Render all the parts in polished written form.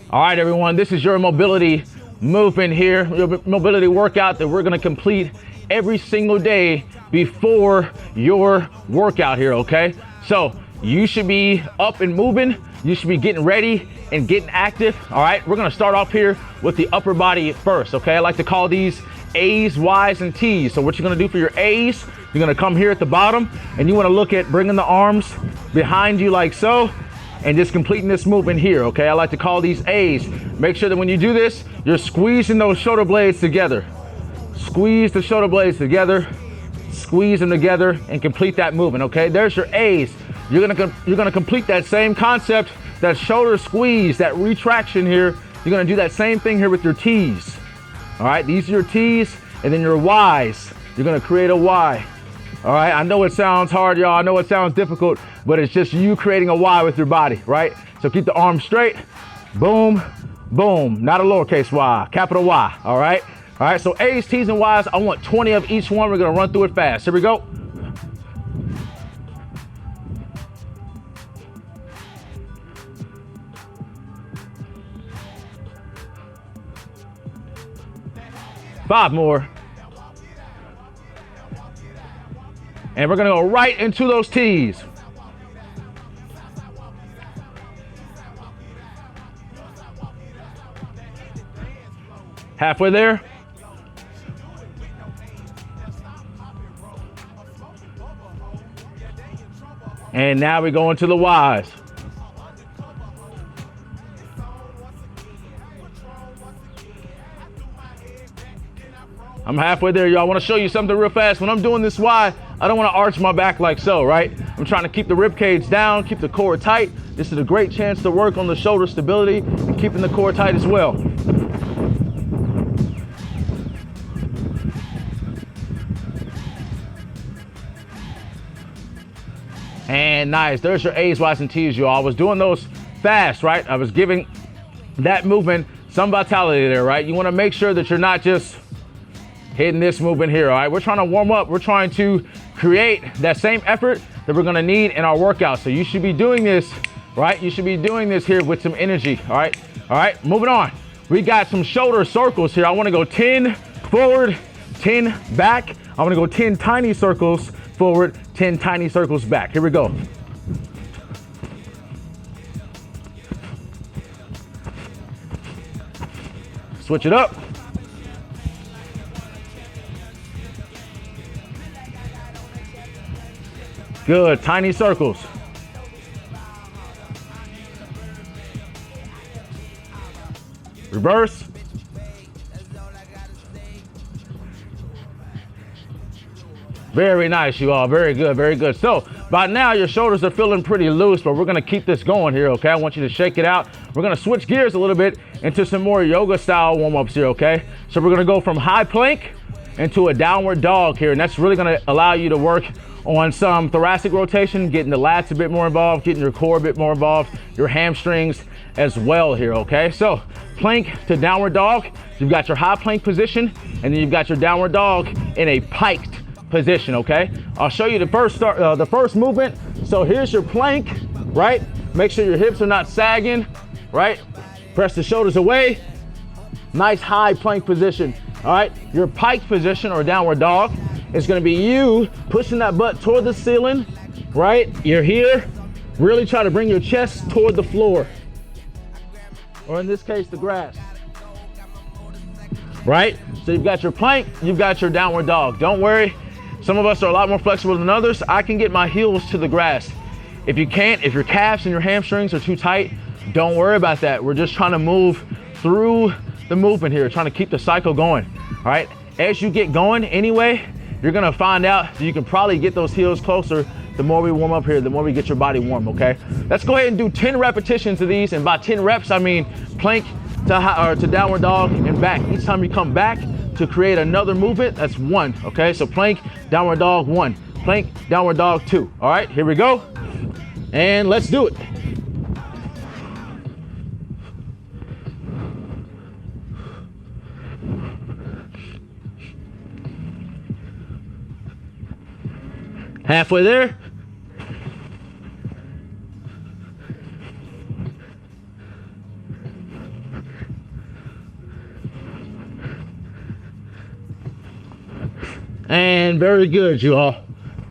All right, everyone, this is your mobility movement here, your mobility workout that we're gonna complete every single day before your workout here, okay? So you should be up and moving, you should be getting ready and getting active, all right? We're gonna start off here with the upper body first, okay? I like to call these A's, Y's, and T's. So what you're gonna do for your A's, you're gonna come here at the bottom and you wanna look at bringing the arms behind you like so, and just completing this movement here, okay? I like to call these A's. Make sure that when you do this, you're squeezing those shoulder blades together. Squeeze the shoulder blades together, squeeze them together, and complete that movement, okay? There's your A's. You're gonna complete that same concept, that shoulder squeeze, that retraction here. You're gonna do that same thing here with your T's. All right, these are your T's, and then your Y's. You're gonna create a Y. All right, I know it sounds hard, y'all. I know it sounds difficult, but it's just you creating a Y with your body, right? So keep the arms straight. Boom, boom. Not a lowercase y, capital Y, all right? All right, so A's, T's, and Y's, I want 20 of each one. We're gonna run through it fast. Here we go. Five more. And we're gonna go right into those T's. Halfway there. And now we go into the Y's. I'm halfway there, y'all. I want to show you something real fast. When I'm doing this Y, I don't want to arch my back like so, right? I'm trying to keep the rib cage down, keep the core tight. This is a great chance to work on the shoulder stability and keeping the core tight as well. And nice, there's your A's, Y's, and T's, y'all. I was doing those fast, right? I was giving that movement some vitality there, right? You want to make sure that you're not just hitting this movement here, all right? We're trying to warm up. We're trying to create that same effort that we're gonna need in our workout. So you should be doing this, right? You should be doing this here with some energy, all right? All right, moving on. We got some shoulder circles here. I wanna go 10 forward, 10 back. I wanna go 10 tiny circles forward, 10 tiny circles back. Here we go. Switch it up. Good, tiny circles. Reverse. Very nice, you all, very good, very good. So by now your shoulders are feeling pretty loose, but we're gonna keep this going here, okay? I want you to shake it out. We're gonna switch gears a little bit into some more yoga style warm-ups here, okay? So we're gonna go from high plank into a downward dog here, and that's really gonna allow you to work on some thoracic rotation, getting the lats a bit more involved, getting your core a bit more involved, your hamstrings as well here, okay? So plank to downward dog, you've got your high plank position, and then you've got your downward dog in a piked position, okay? I'll show you the first movement. So here's your plank, right? Make sure your hips are not sagging, right? Press the shoulders away. Nice high plank position, all right? Your piked position or downward dog is gonna be you pushing that butt toward the ceiling, right? You're here, really try to bring your chest toward the floor, or in this case, the grass, right? So you've got your plank, you've got your downward dog. Don't worry, some of us are a lot more flexible than others. I can get my heels to the grass. If you can't, if your calves and your hamstrings are too tight, don't worry about that. We're just trying to move through the movement here, trying to keep the cycle going, all right? As you get going anyway, you're gonna find out that you can probably get those heels closer the more we warm up here, the more we get your body warm, okay? Let's go ahead and do 10 repetitions of these, and by 10 reps, I mean plank to downward dog and back. Each time you come back to create another movement, that's one, okay? So plank, downward dog, one. Plank, downward dog, two. All right, here we go. And let's do it. Halfway there. And very good, you all.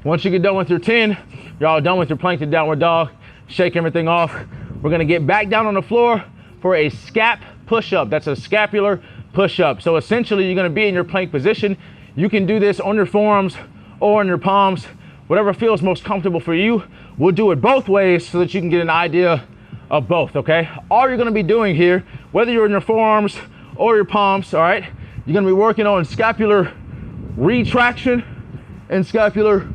Once you get done with your 10, you're all done with your plank to downward dog. Shake everything off. We're gonna get back down on the floor for a scap push-up. That's a scapular push-up. So essentially, you're gonna be in your plank position. You can do this on your forearms or on your palms, whatever feels most comfortable for you. We'll do it both ways so that you can get an idea of both, okay? All you're gonna be doing here, whether you're in your forearms or your palms, all right, you're gonna be working on scapular retraction and scapular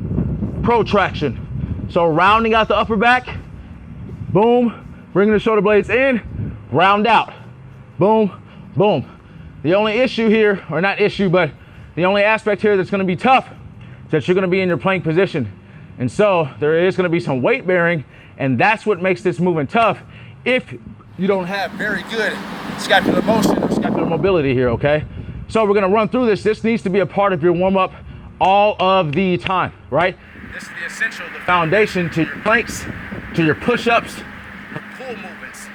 protraction. So rounding out the upper back, boom, bringing the shoulder blades in, round out, boom, boom. The only issue here, or not issue, but the only aspect here that's gonna be tough is that you're gonna be in your plank position. And so there is gonna be some weight bearing, and that's what makes this movement tough if you don't have very good scapular motion or scapular mobility here, okay? So we're gonna run through this. This needs to be a part of your warm-up all of the time, right? This is the essential, the foundation to your planks, to your push-ups, your pull movements,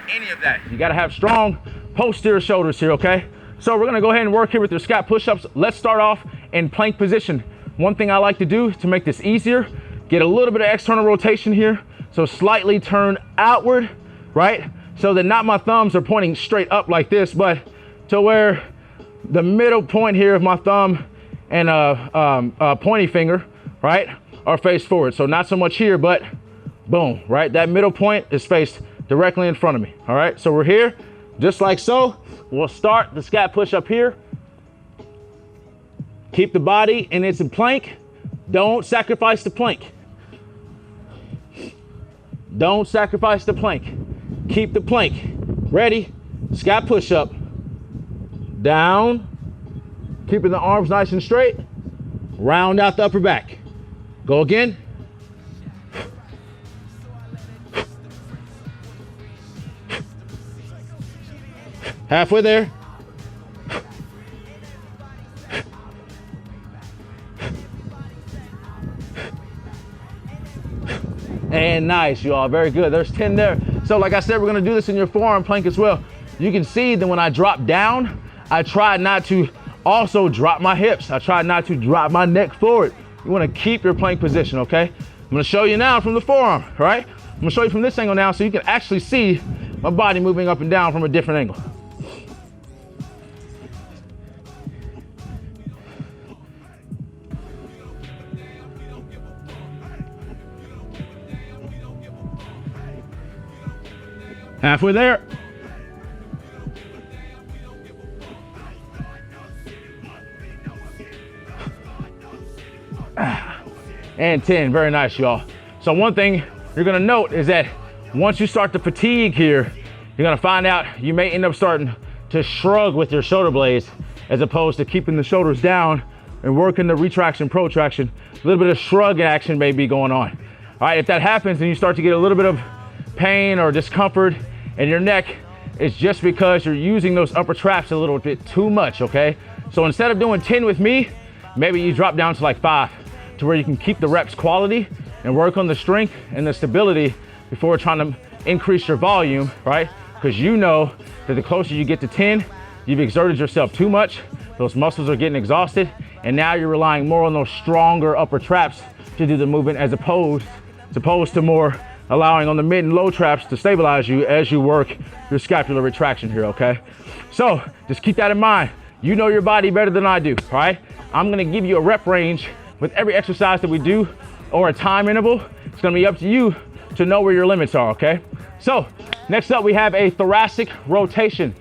any of that. You gotta have strong posterior shoulders here, okay? So we're gonna go ahead and work here with your scap push-ups. Let's start off in plank position. One thing I like to do to make this easier, get a little bit of external rotation here. So slightly turn outward, right? So that not my thumbs are pointing straight up like this, but to where the middle point here of my thumb and pointy finger, right, are faced forward. So not so much here, but boom, right? That middle point is faced directly in front of me, all right? So we're here, just like so. We'll start the scap push up here. Keep the body in its plank. Don't sacrifice the plank. Don't sacrifice the plank. Keep the plank. Ready? Scap push up. Down. Keeping the arms nice and straight. Round out the upper back. Go again. Halfway there. And nice, you all, very good. There's 10 there. So like I said, we're gonna do this in your forearm plank as well. You can see that when I drop down, I try not to also drop my hips. I try not to drop my neck forward. You wanna keep your plank position, okay? I'm gonna show you now from the forearm, all right? I'm gonna show you from this angle now so you can actually see my body moving up and down from a different angle. Halfway there. And 10, very nice, y'all. So one thing you're gonna note is that once you start to fatigue here, you're gonna find out you may end up starting to shrug with your shoulder blades as opposed to keeping the shoulders down and working the retraction, protraction. A little bit of shrug action may be going on. All right, if that happens and you start to get a little bit of pain or discomfort in your neck, it's just because you're using those upper traps a little bit too much, okay? So instead of doing 10 with me, maybe you drop down to like 5 to where you can keep the reps quality and work on the strength and the stability before trying to increase your volume, right? Because you know that the closer you get to 10, you've exerted yourself too much, those muscles are getting exhausted, and now you're relying more on those stronger upper traps to do the movement as opposed to more allowing on the mid and low traps to stabilize you as you work your scapular retraction here, okay? So just keep that in mind. You know your body better than I do, all right? I'm gonna give you a rep range with every exercise that we do or a time interval. It's gonna be up to you to know where your limits are, okay? So next up, we have a thoracic rotation.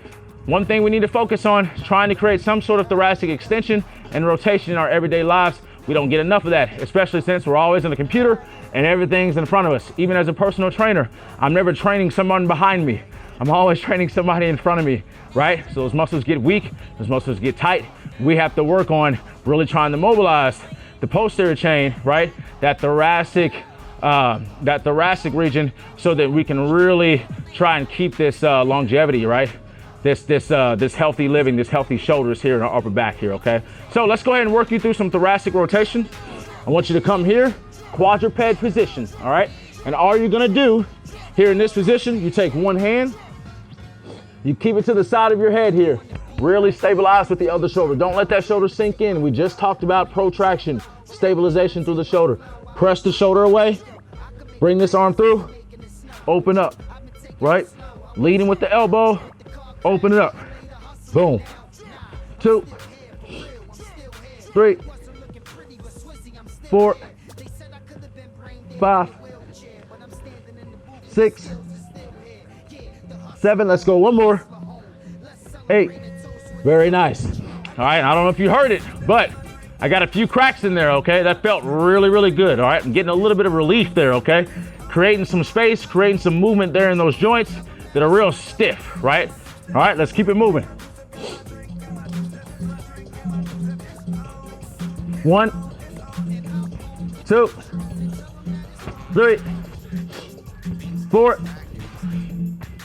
One thing we need to focus on is trying to create some sort of thoracic extension and rotation in our everyday lives. We don't get enough of that, especially since we're always on the computer and everything's in front of us. Even as a personal trainer, I'm never training someone behind me. I'm always training somebody in front of me, right? So those muscles get weak, those muscles get tight. We have to work on really trying to mobilize the posterior chain, right? That thoracic region so that we can really try and keep this longevity, right? This healthy living, this healthy shoulders here in our upper back here, okay? So let's go ahead and work you through some thoracic rotation. I want you to come here, quadruped position, all right? And all you're gonna do here in this position, you take one hand, you keep it to the side of your head here, Really stabilize with the other shoulder. Don't let that shoulder sink in. We just talked about protraction, stabilization through the shoulder. Press the shoulder away. Bring this arm through. Open up, right? Leading with the elbow. Open it up. Boom. 2, 3, 4, 5, 6, 7. Let's go. One more. 8. Very nice. All right. I don't know if you heard it, but I got a few cracks in there. Okay. That felt really, really good. All right. I'm getting a little bit of relief there. Okay. Creating some space, creating some movement there in those joints that are real stiff. Right. All right. Let's keep it moving. 1, 2, 3, 4,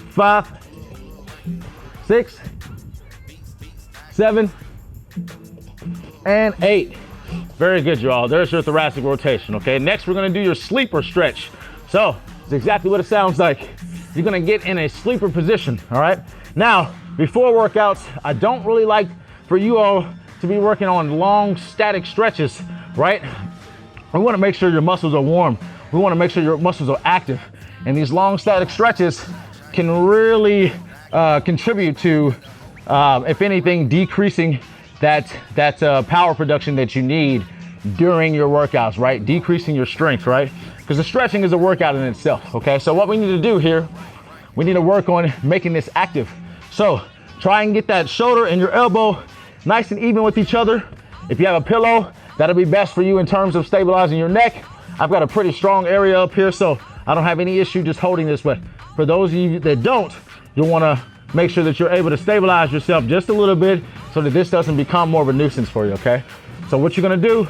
5, 6, 7, and 8. Very good, y'all. There's your thoracic rotation, okay? Next, we're gonna do your sleeper stretch. So, it's exactly what it sounds like. You're gonna get in a sleeper position, all right? Now, before workouts, I don't really like for you all to be working on long static stretches, right? We wanna make sure your muscles are warm. We wanna make sure your muscles are active. And these long static stretches can really contribute to, if anything, decreasing that power production that you need during your workouts, right? Decreasing your strength, right? Because the stretching is a workout in itself, okay? So what we need to do here, we need to work on making this active. So try and get that shoulder and your elbow nice and even with each other. If you have a pillow, that'll be best for you in terms of stabilizing your neck. I've got a pretty strong area up here, so I don't have any issue just holding this, but for those of you that don't, you'll wanna make sure that you're able to stabilize yourself just a little bit so that this doesn't become more of a nuisance for you, okay? So what you're gonna do,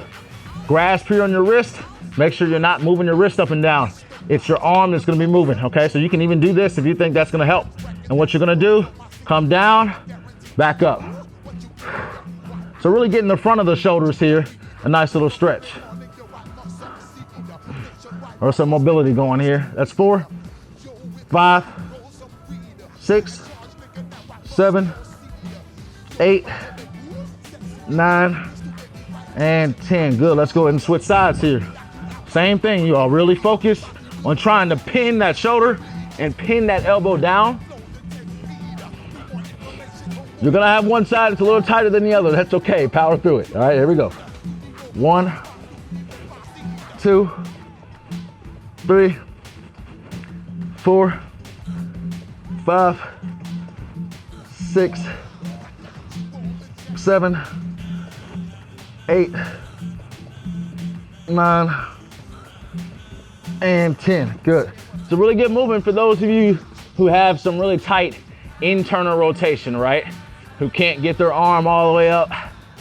grasp here on your wrist, make sure you're not moving your wrist up and down. It's your arm that's gonna be moving, okay? So you can even do this if you think that's gonna help. And what you're gonna do, come down, back up. So really getting the front of the shoulders here, a nice little stretch. Or some mobility going here. That's 4, 5, 6, 7, 8, 9, and 10. Good. Let's go ahead and switch sides here. Same thing. You all really focus on trying to pin that shoulder and pin that elbow down. You're gonna have one side that's a little tighter than the other. That's okay. Power through it. All right, here we go. 1, 2, 3, 4, 5, 6, 7, 8, 9, and 10. Good. So really good movement for those of you who have some really tight internal rotation, right? Who can't get their arm all the way up.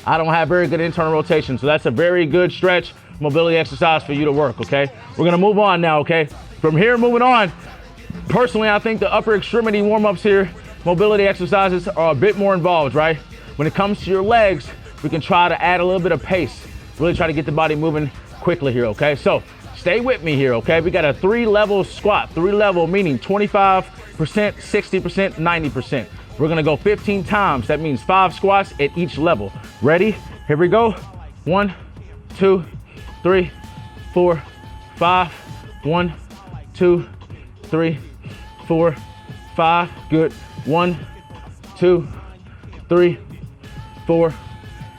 I don't have very good internal rotation, so that's a very good stretch mobility exercise for you to work, okay? We're gonna move on now, okay? From here, moving on, personally, I think the upper extremity warm-ups here, mobility exercises are a bit more involved, right? When it comes to your legs, we can try to add a little bit of pace, really try to get the body moving quickly here, okay? So stay with me here, okay? We got a 3-level squat, 3-level meaning 25%, 60%, 90%. We're gonna go 15 times. That means 5 squats at each level. Ready? Here we go. 1, 2, 3, 4, 5. 1, 2, 3, 4, 5. Good. 1, 2, 3, 4,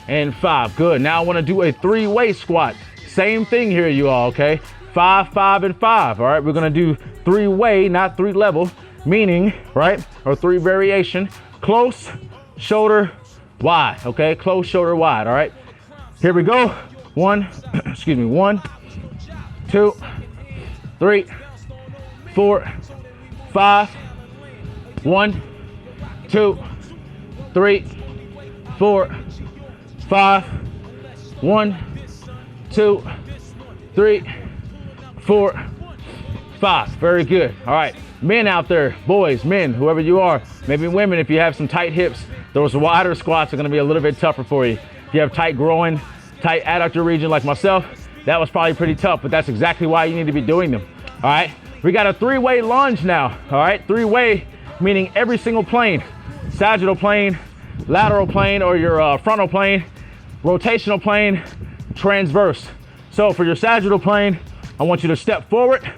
and 5. Good. Now I wanna do a 3-way squat. Same thing here, you all, okay? 5, 5, and 5. All right, we're gonna do 3-way, not 3-level. Meaning, right, or 3 variation, close, shoulder, wide, okay? Close, shoulder, wide, all right? Here we go. 1, 2, 3, 4, 5. 1, 2, 3, 4, 5. 1, 2, 3, 4, 5. Very good. All right. Men out there, boys, men, whoever you are, maybe women, if you have some tight hips, those wider squats are gonna be a little bit tougher for you. If you have tight groin, tight adductor region like myself, that was probably pretty tough, but that's exactly why you need to be doing them, all right? We got a 3-way lunge now, all right? 3-way, meaning every single plane, sagittal plane, lateral plane or your frontal plane, rotational plane, transverse. So for your sagittal plane, I want you to step forward.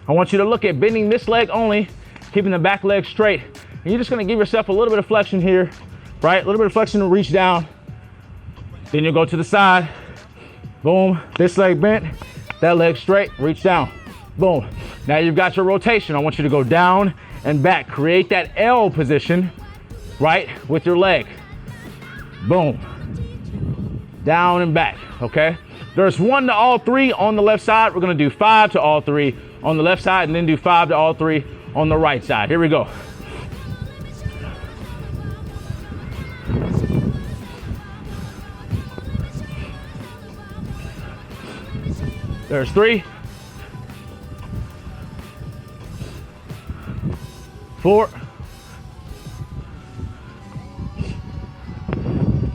I want you to look at bending this leg only, keeping the back leg straight. And you're just gonna give yourself a little bit of flexion here, right? A little bit of flexion to reach down. Then you'll go to the side. Boom, this leg bent, that leg straight, reach down. Boom. Now you've got your rotation. I want you to go down and back. Create that L position, right, with your leg. Boom. Down and back, okay? There's 1 to all 3 on the left side. We're gonna do 5 to all 3 on the left side and then do 5 to all 3 on the right side. Here we go. There's 3, 4,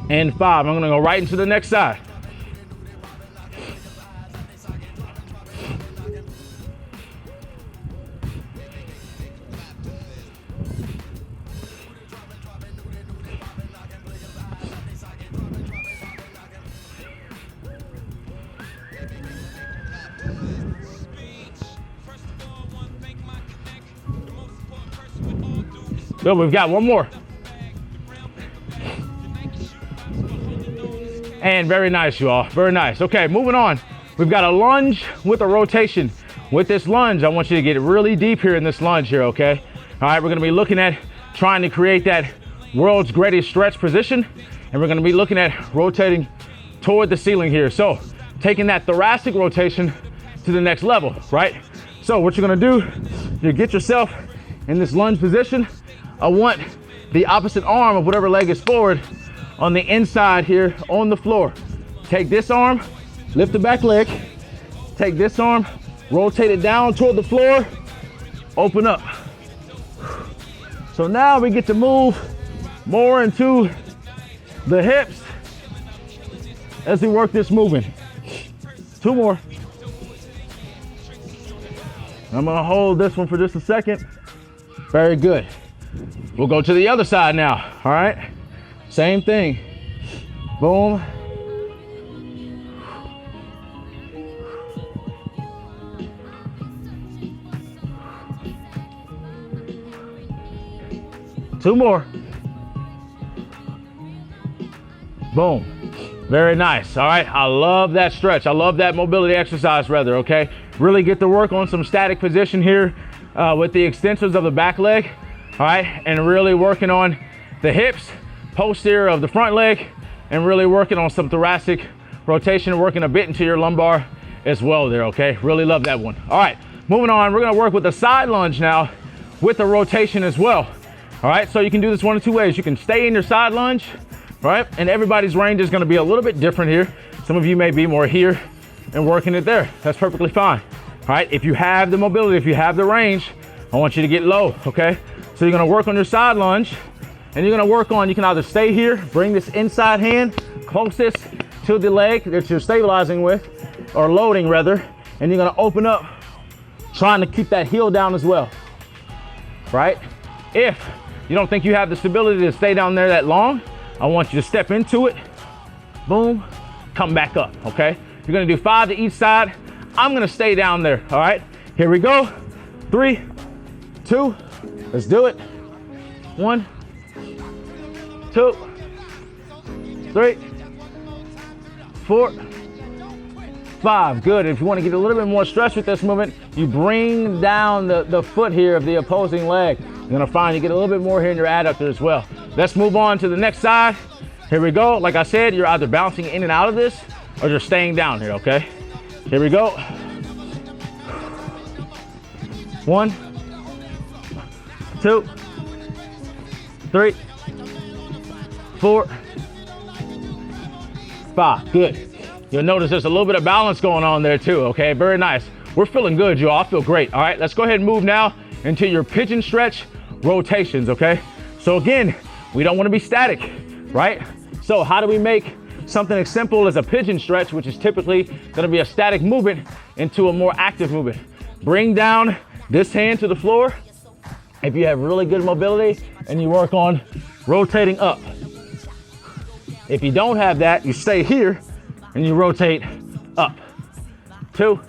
and 5. I'm gonna go right into the next side. Good, we've got 1 more. And very nice, you all, very nice. Okay, moving on. We've got a lunge with a rotation. With this lunge, I want you to get really deep here in this lunge here, okay? All right, we're gonna be looking at trying to create that world's greatest stretch position, and we're gonna be looking at rotating toward the ceiling here. So, taking that thoracic rotation to the next level, right? So what you're gonna do, you get yourself in this lunge position. I want the opposite arm of whatever leg is forward on the inside here on the floor. Take this arm, lift the back leg, take this arm, rotate it down toward the floor, open up. So now we get to move more into the hips as we work this movement. 2 more. I'm gonna hold this one for just a second. Very good. We'll go to the other side now, all right? Same thing. Boom. Two more. Boom. Very nice. All right. I love that stretch. I love that mobility exercise, rather. Okay. Really get to work on some static position here with the extensors of the back leg. All right. And really working on the hips, posterior of the front leg, and really working on some thoracic rotation, working a bit into your lumbar as well there. Okay. Really love that one. All right. Moving on. We're going to work with the side lunge now with the rotation as well. All right, so you can do this one of two ways. You can stay in your side lunge, right? And everybody's range is gonna be a little bit different here. Some of you may be more here and working it there. That's perfectly fine. All right, if you have the mobility, if you have the range, I want you to get low, okay? So you're gonna work on your side lunge, and you're gonna work on, you can either stay here, bring this inside hand closest to the leg that you're stabilizing with, or loading rather, and you're gonna open up, trying to keep that heel down as well, right? If you don't think you have the stability to stay down there that long, I want you to step into it, boom, come back up, okay? You're gonna do 5 to each side. I'm gonna stay down there, all right? Here we go. 3, 2, let's do it. 1, 2, 3, 4, 5. Good. If you want to get a little bit more stretch with this movement, you bring down the foot here of the opposing leg. You're gonna find you get a little bit more here in your adductor as well. Let's move on to the next side. Here we go. Like I said, you're either bouncing in and out of this or you're staying down here, okay? Here we go. 1, 2, 3, 4, 5. Good. You'll notice there's a little bit of balance going on there too, okay? Very nice. We're feeling good, y'all. I feel great. All right, let's go ahead and move now into your pigeon stretch rotations, okay? So again, we don't want to be static, right? So how do we make something as simple as a pigeon stretch, which is typically going to be a static movement, into a more active movement? Bring down this hand to the floor. If you have really good mobility, and you work on rotating up. If you don't have that, you stay here and you rotate up. 2,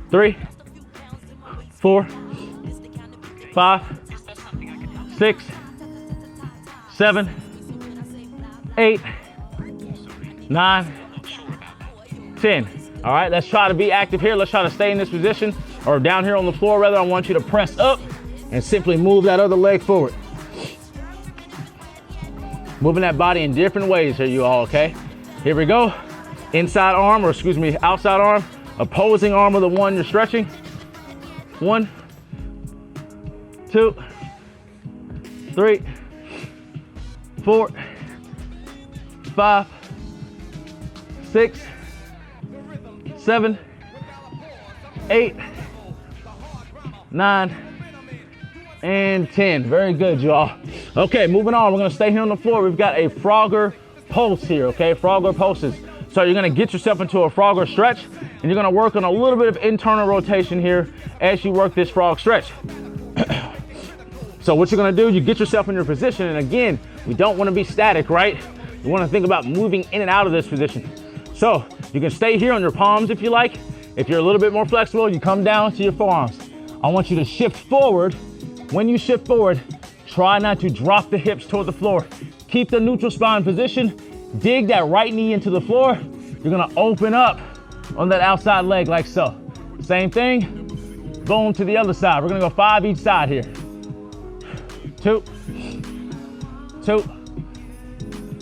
3, 4, 5, 6, 7, 8, 9, 10. All right, let's try to be active here. Let's try to stay in this position, or down here on the floor rather. I want you to press up and simply move that other leg forward. Moving that body in different ways here, you all, okay? Here we go. Inside arm, or excuse me, outside arm, opposing arm of the one you're stretching. 1, 2, 3, 4, 5, 6, 7, 8, 9, and 10. Very good, y'all. Okay, moving on. We're gonna stay here on the floor. We've got a Frogger pulse here, okay? Frogger pulses. So you're gonna get yourself into a Frogger stretch, and you're gonna work on a little bit of internal rotation here as you work this frog stretch. So what you're gonna do, you get yourself in your position, and again, we don't wanna be static, right? You wanna think about moving in and out of this position. So you can stay here on your palms if you like. If you're a little bit more flexible, you come down to your forearms. I want you to shift forward. When you shift forward, try not to drop the hips toward the floor. Keep the neutral spine position. Dig that right knee into the floor. You're gonna open up on that outside leg like so. Same thing, boom to the other side. We're gonna go 5 each side here. 2, 2,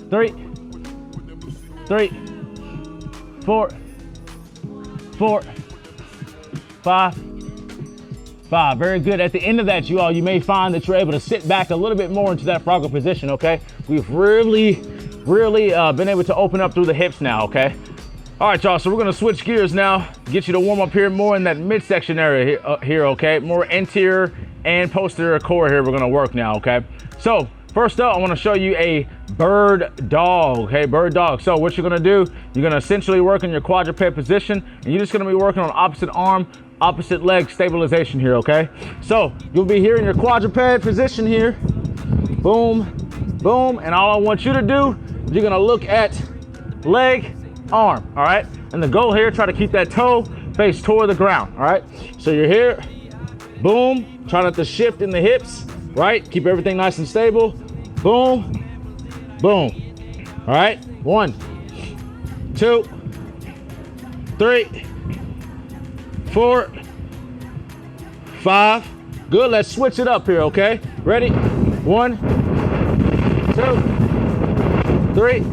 3, 3, 4, 4, 5, 5. Very good. At the end of that, you all, you may find that you're able to sit back a little bit more into that Frogger position, okay? We've really been able to open up through the hips now, okay? All right, y'all, so we're gonna switch gears now, get you to warm up here more in that midsection area here, okay? More anterior and posterior core here we're gonna work now, okay? So first up, I wanna show you a bird dog, okay? Bird dog. So what you're gonna do, you're gonna essentially work in your quadruped position, and you're just gonna be working on opposite arm, opposite leg stabilization here, okay? So you'll be here in your quadruped position here. Boom, boom, and all I want you to do, you're gonna look at leg, arm, all right? And the goal here, try to keep that toe face toward the ground, all right? So you're here, boom, try not to shift in the hips, right? Keep everything nice and stable. Boom, boom, all right? 1, 2, 3, 4, 5. Good, let's switch it up here, okay? Ready? 1, 2, 3,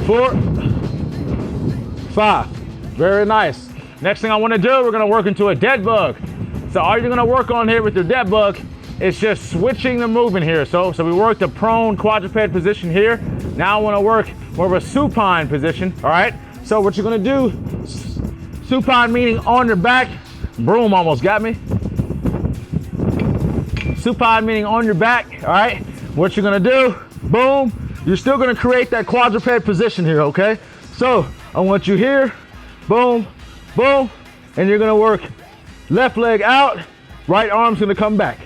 4, 5. Very nice. Next thing I want to do, we're going to work into a dead bug. So all you're going to work on here with your dead bug is just switching the movement here. So we worked a prone quadruped position here. Now I want to work more of a supine position, all right? So what you're going to do, supine meaning on your back. Broom almost got me. Supine meaning on your back, all right? What you're gonna do, boom, you're still gonna create that quadruped position here, okay? So I want you here, boom, boom, and you're gonna work left leg out, right arm's gonna come back.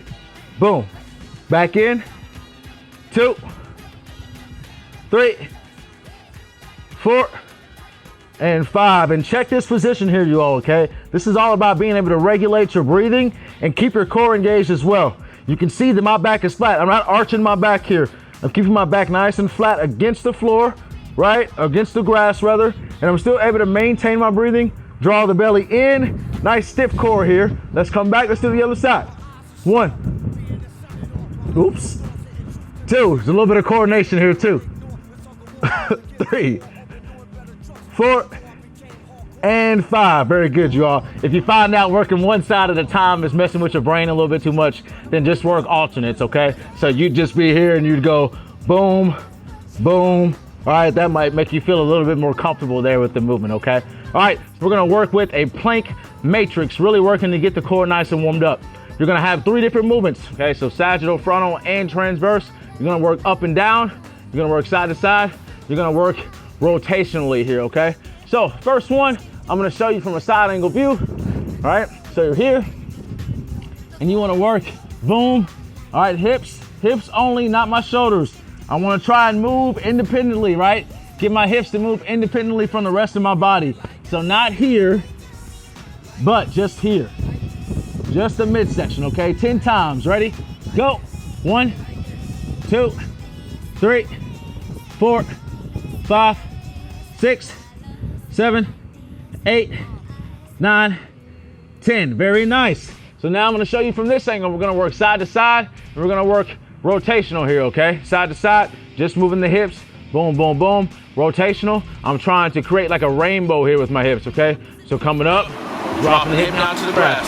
Boom, back in, 2, 3, 4, and 5. And check this position here, you all, okay? This is all about being able to regulate your breathing and keep your core engaged as well. You can see that my back is flat. I'm not arching my back here. I'm keeping my back nice and flat against the floor, right? Against the grass, rather. And I'm still able to maintain my breathing, draw the belly in, nice stiff core here. Let's come back, let's do the other side. 1, oops, 2, there's a little bit of coordination here too. 3, 4, and 5. Very good, you all. If you find out working one side at a time is messing with your brain a little bit too much, then just work alternates, okay? So you'd just be here and you'd go boom, boom. All right, that might make you feel a little bit more comfortable there with the movement, okay? All right, so we're gonna work with a plank matrix, really working to get the core nice and warmed up. You're gonna have 3 different movements, okay? So sagittal, frontal, and transverse. You're gonna work up and down. You're gonna work side to side. You're gonna work rotationally here, okay? So first one, I'm gonna show you from a side angle view, all right? So you're here, and you wanna work, boom, all right, hips only, not my shoulders. I want to try and move independently, right? Get my hips to move independently from the rest of my body. So not here, but just here. Just the midsection, okay? 10 times, ready? Go. 1, 2, 3, 4, 5, 6, 7, 8, 9, 10. Very nice. So now I'm gonna show you from this angle. We're gonna work side to side, and we're gonna work rotational here, okay? Side to side, just moving the hips. Boom, boom, boom. Rotational. I'm trying to create like a rainbow here with my hips, okay? So coming up, dropping the hip down to the grass.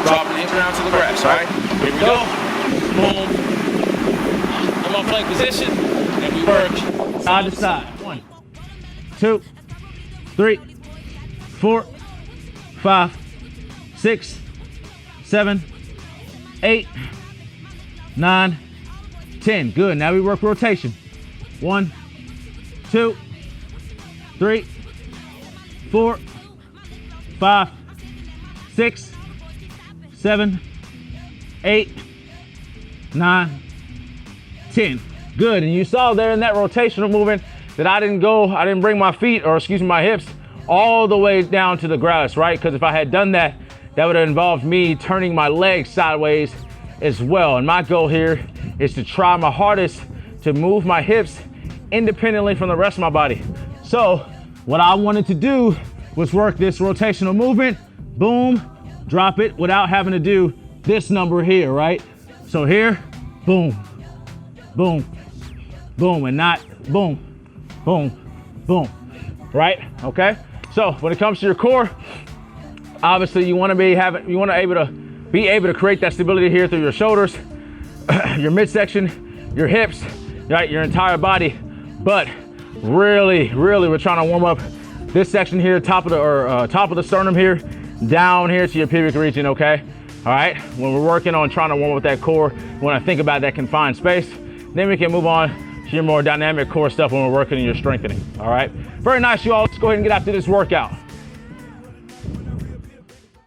Dropping the hip down to the grass, all right? Here we go. Boom. I'm on plank position, and we work side to side. 1, 2, 3, 4, 5, 6, 7, 8, 9, 10. Good. Now we work rotation. 1, 2, 3, 4, 5, 6, 7, 8, 9, 10. Good. And you saw there in that rotational movement that I didn't bring my feet, or excuse me, my hips all the way down to the grass, right? Because if I had done that, that would have involved me turning my legs sideways as well. And my goal here is to try my hardest to move my hips independently from the rest of my body. So what I wanted to do was work this rotational movement, boom, drop it without having to do this number here, right? So here, boom, boom, boom, and not boom, boom, boom, right? Okay. So when it comes to your core, obviously you want to be able to create that stability here through your shoulders, your midsection, your hips, right, your entire body. But really, we're trying to warm up this section here, top of the sternum here, down here to your pubic region, okay? All right, when we're working on trying to warm up that core, when I think about that confined space, then we can move on to your more dynamic core stuff when we're working on your strengthening, all right? Very nice, you all. Let's go ahead and get after this workout.